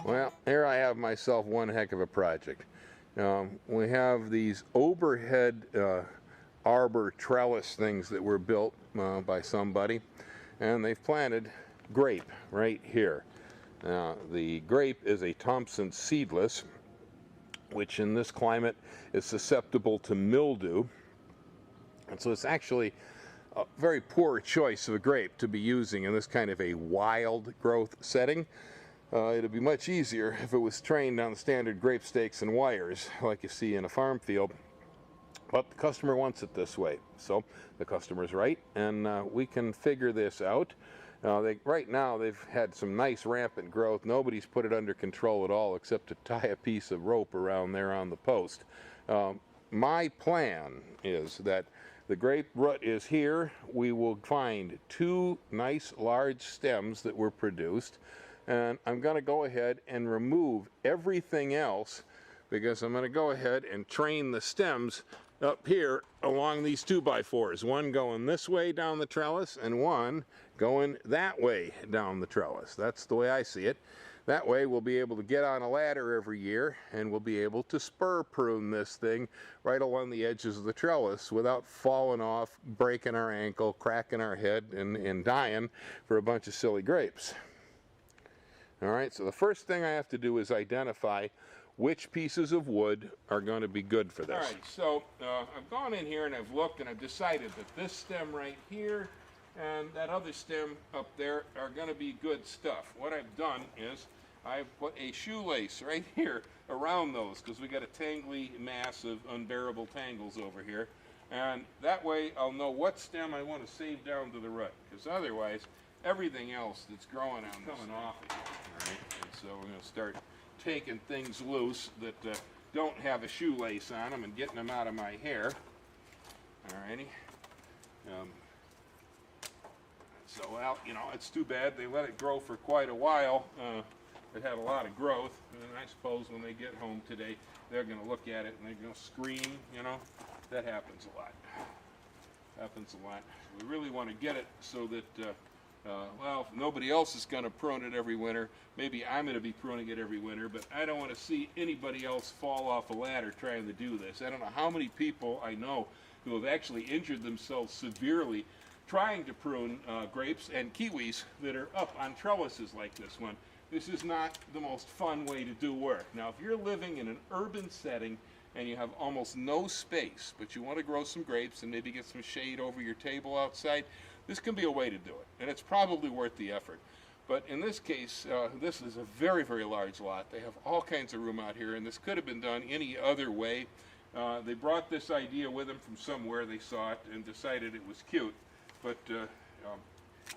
Well, here I have myself one heck of a project. We have these overhead arbor trellis things that were built by somebody, and they've planted grape right here. The grape is a Thompson seedless, which in this climate is susceptible to mildew, and so it's actually a very poor choice of a grape to be using in this kind of a wild growth setting. It'd be much easier if it was trained on standard grape stakes and wires like you see in a farm field, but the customer wants it this way, so the customer's right, and we can figure this out. Right now they've had some nice rampant growth. Nobody's put it under control at all except to tie a piece of rope around there on the post. My plan is that the grape root is here. We will find two nice large stems that were produced, and I'm going to go ahead and remove everything else because I'm going to go ahead and train the stems up here along these 2x4s, one going this way down the trellis and one going that way down the trellis. That's the way I see it. That way we'll be able to get on a ladder every year and we'll be able to spur prune this thing right along the edges of the trellis without falling off, breaking our ankle, cracking our head, and dying for a bunch of silly grapes. All right, so the first thing I have to do is identify which pieces of wood are going to be good for this. All right, so I've gone in here and I've looked and I've decided that this stem right here and that other stem up there are going to be good stuff. What I've done is I've put a shoelace right here around those because we got a tangly mass of unbearable tangles over here, and that way I'll know what stem I want to save down to the root, because otherwise everything else that's growing on this coming off of here. All right, and so we're going to start taking things loose that don't have a shoelace on them and getting them out of my hair. Alrighty. So, well, you know, it's too bad they let it grow for quite a while. It had a lot of growth, and I suppose when they get home today, they're going to look at it and they're going to scream, you know. That happens a lot. Happens a lot. We really want to get it so that well, if nobody else is going to prune it every winter, maybe I'm going to be pruning it every winter, but I don't want to see anybody else fall off a ladder trying to do this. I don't know how many people I know who have actually injured themselves severely trying to prune grapes and kiwis that are up on trellises like this one. This is not the most fun way to do work. Now, if you're living in an urban setting and you have almost no space, but you want to grow some grapes and maybe get some shade over your table outside, this can be a way to do it, and it's probably worth the effort. But in this case, this is a very, very large lot. They have all kinds of room out here, and this could have been done any other way. They brought this idea with them from somewhere. They saw it and decided it was cute, but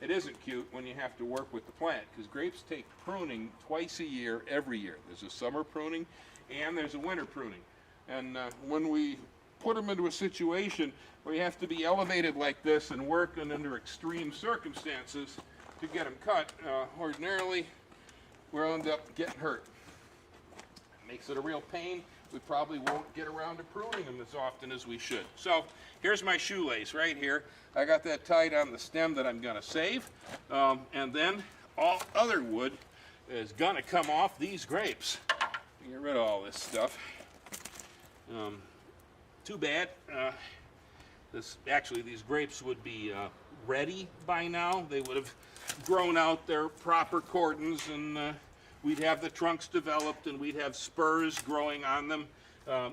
it isn't cute when you have to work with the plant, because grapes take pruning twice a year, every year. There's a summer pruning and there's a winter pruning. And when we put them into a situation where you have to be elevated like this and work under extreme circumstances to get them cut, ordinarily we'll end up getting hurt. It makes it a real pain. We probably won't get around to pruning them as often as we should. So here's my shoelace right here. I got that tied on the stem that I'm going to save, and then all other wood is going to come off these grapes. Get rid of all this stuff. Too bad. Actually, these grapes would be ready by now. They would have grown out their proper cordons, and we'd have the trunks developed, and we'd have spurs growing on them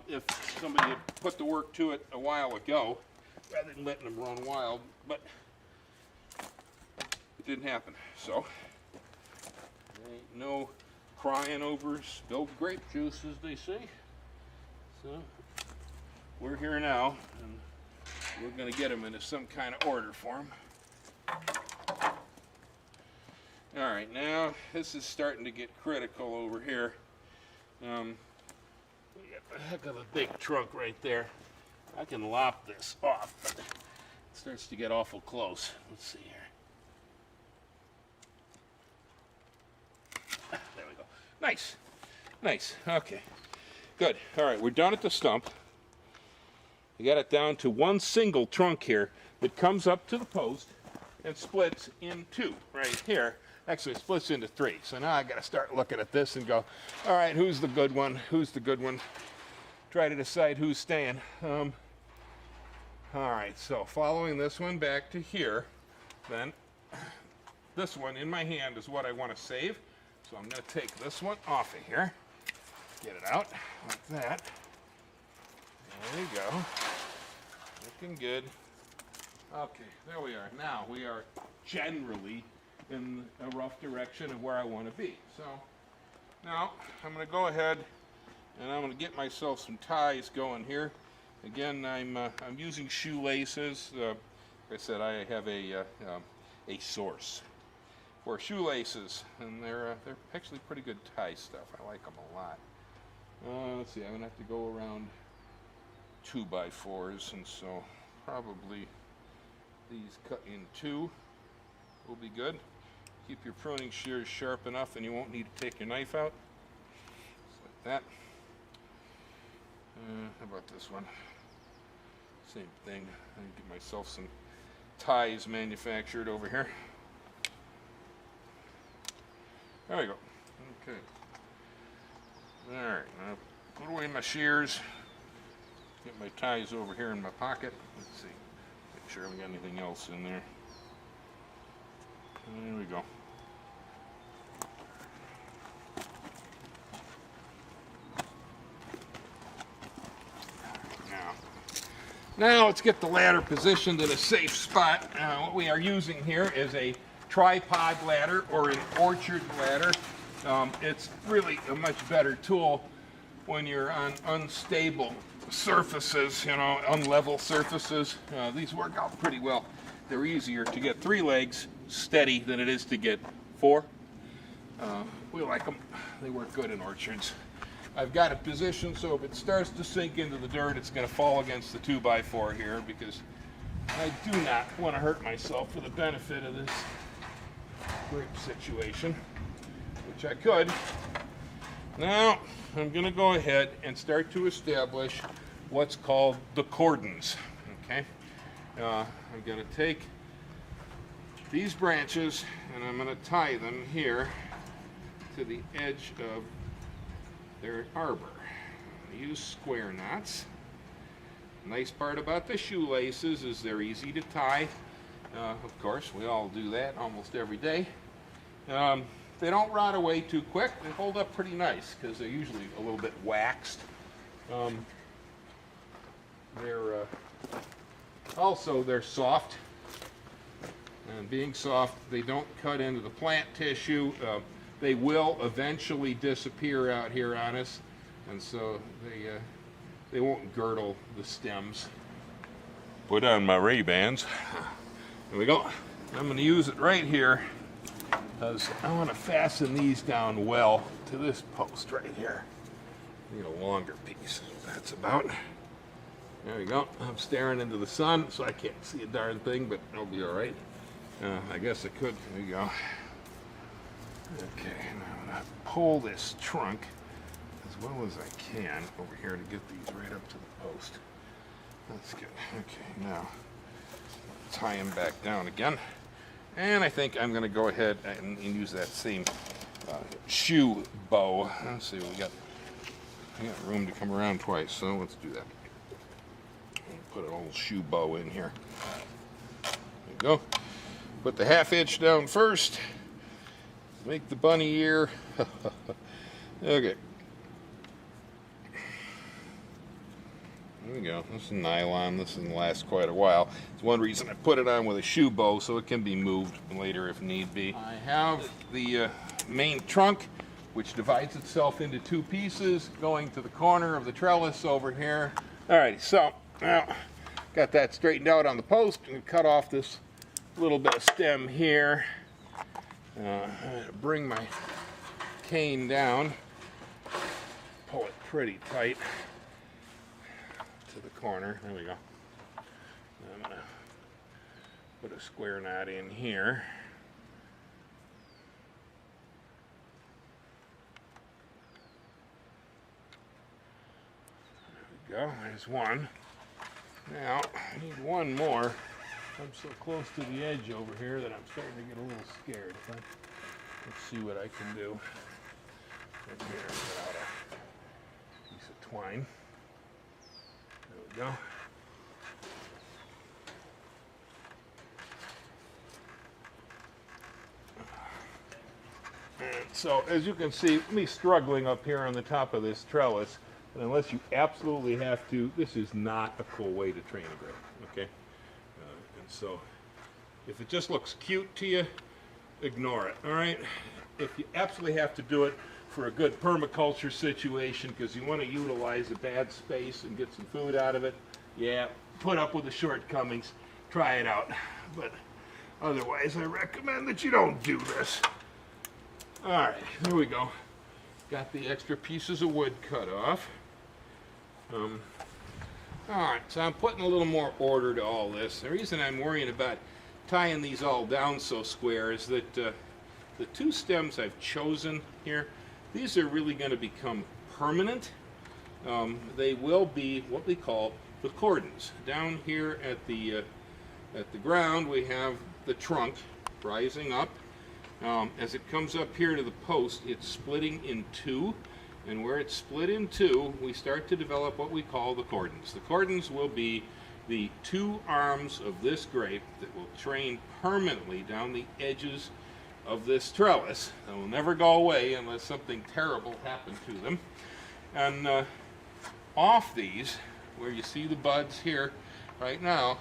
if somebody had put the work to it a while ago, rather than letting them run wild. But it didn't happen. So there ain't no crying over spilled grape juice, as they say. So we're here now, and we're going to get them into some kind of order form. All right, now this is starting to get critical over here. We got a heck of a big trunk right there. I can lop this off, but it starts to get awful close. Let's see here. There we go. Nice, nice. Okay, good. All right, we're done at the stump. We got it down to one single trunk here that comes up to the post and splits in two right here. Actually, it splits into 3. So now I got to start looking at this and go, all right, who's the good one? Who's the good one? Try to decide who's staying. All right, so following this one back to here, then this one in my hand is what I want to save. So I'm going to take this one off of here, get it out like that. There we go. Looking good. Okay, there we are. Now we are generally in a rough direction of where I want to be. So now I'm going to go ahead and I'm going to get myself some ties going here. Again, I'm using shoelaces. Like I said, I have a source for shoelaces, and they're actually pretty good tie stuff. I like them a lot. Let's see, I'm going to have to go around 2x4s, and so probably these cut in 2 will be good. Keep your pruning shears sharp enough and you won't need to take your knife out. Just like that. How about this one? Same thing. I can get myself some ties manufactured over here. There we go. Okay. Alright, now put away my shears. Get my ties over here in my pocket. Let's see. Make sure I haven't got anything else in there. There we go. Now let's get the ladder positioned in a safe spot. What we are using here is a tripod ladder or an orchard ladder. It's really a much better tool when you're on unstable surfaces, you know, unlevel surfaces. These work out pretty well. They're easier to get 3 legs steady than it is to get 4. We like them. They work good in orchards. I've got it positioned so if it starts to sink into the dirt, it's going to fall against the 2x4 here because I do not want to hurt myself for the benefit of this grip situation, which I could. Now I'm going to go ahead and start to establish what's called the cordons. Okay, I'm going to take these branches and I'm going to tie them here to the edge of their arbor. I use square knots. Nice part about the shoelaces is they're easy to tie. Of course, we all do that almost every day. They don't rot away too quick. They hold up pretty nice because they're usually a little bit waxed. They're soft. And being soft, they don't cut into the plant tissue. They will eventually disappear out here on us, and so they won't girdle the stems. Put on my Ray-Bans. There we go. I'm going to use it right here because I want to fasten these down well to this post right here. Need a longer piece. That's about. There we go. I'm staring into the sun, so I can't see a darn thing, but I'll be all right. I guess I could. There you go. Okay, now I'm going to pull this trunk as well as I can over here to get these right up to the post. That's good. Okay, now tie them back down again. And I think I'm going to go ahead and use that same shoe bow. Let's see, we got room to come around twice, so let's do that. Put an old shoe bow in here. There you go. Put the 1/2 inch down first. Make the bunny ear. Okay. There we go. This is nylon. This is going to last quite a while. It's one reason I put it on with a shoe bow so it can be moved later if need be. I have the main trunk, which divides itself into 2 pieces, going to the corner of the trellis over here. Alright, so now got that straightened out on the post. I'm going to cut off this little bit of stem here. I'm going to bring my cane down, pull it pretty tight to the corner. There we go. I'm going to put a square knot in here. There we go. There's one. Now, I need one more. I'm so close to the edge over here that I'm starting to get a little scared. If I Let's see what I can do. Right here, get out a piece of twine. There we go. And so, as you can see, me struggling up here on the top of this trellis, and unless you absolutely have to, this is not a cool way to train a grape, okay? And so, if it just looks cute to you, ignore it, all right? If you absolutely have to do it for a good permaculture situation because you want to utilize a bad space and get some food out of it, yeah, put up with the shortcomings, try it out. But otherwise, I recommend that you don't do this. All right, there we go. Got the extra pieces of wood cut off. All right, so I'm putting a little more order to all this. The reason I'm worrying about tying these all down so square is that the two stems I've chosen here, these are really going to become permanent. They will be what we call the cordons. Down here at the ground, we have the trunk rising up. As it comes up here to the post, it's splitting in two, and where it's split in two, we start to develop what we call the cordons. The cordons will be the two arms of this grape that will train permanently down the edges of this trellis. They will never go away unless something terrible happened to them. And off these, where you see the buds here right now,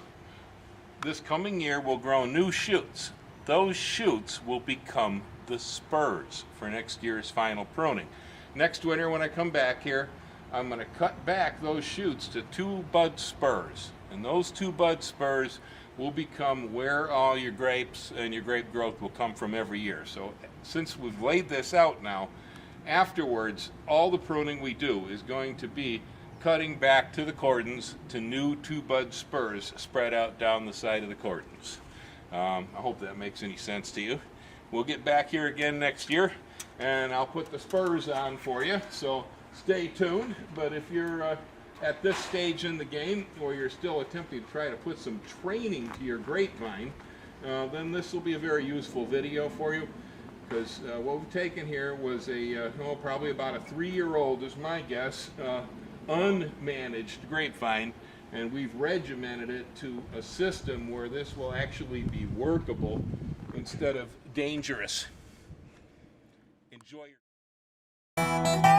this coming year will grow new shoots. Those shoots will become the spurs for next year's final pruning. Next winter when I come back here, I'm going to cut back those shoots to 2 bud spurs. And those 2 bud spurs will become where all your grapes and your grape growth will come from every year. So since we've laid this out now, afterwards all the pruning we do is going to be cutting back to the cordons to new 2 bud spurs spread out down the side of the cordons. I hope that makes any sense to you. We'll get back here again next year and I'll put the spurs on for you, so stay tuned. But if you're at this stage in the game, or you're still attempting to try to put some training to your grapevine, then this will be a very useful video for you, because what we've taken here was probably about a 3-year-old is my guess, unmanaged grapevine, and we've regimented it to a system where this will actually be workable instead of dangerous. Enjoy your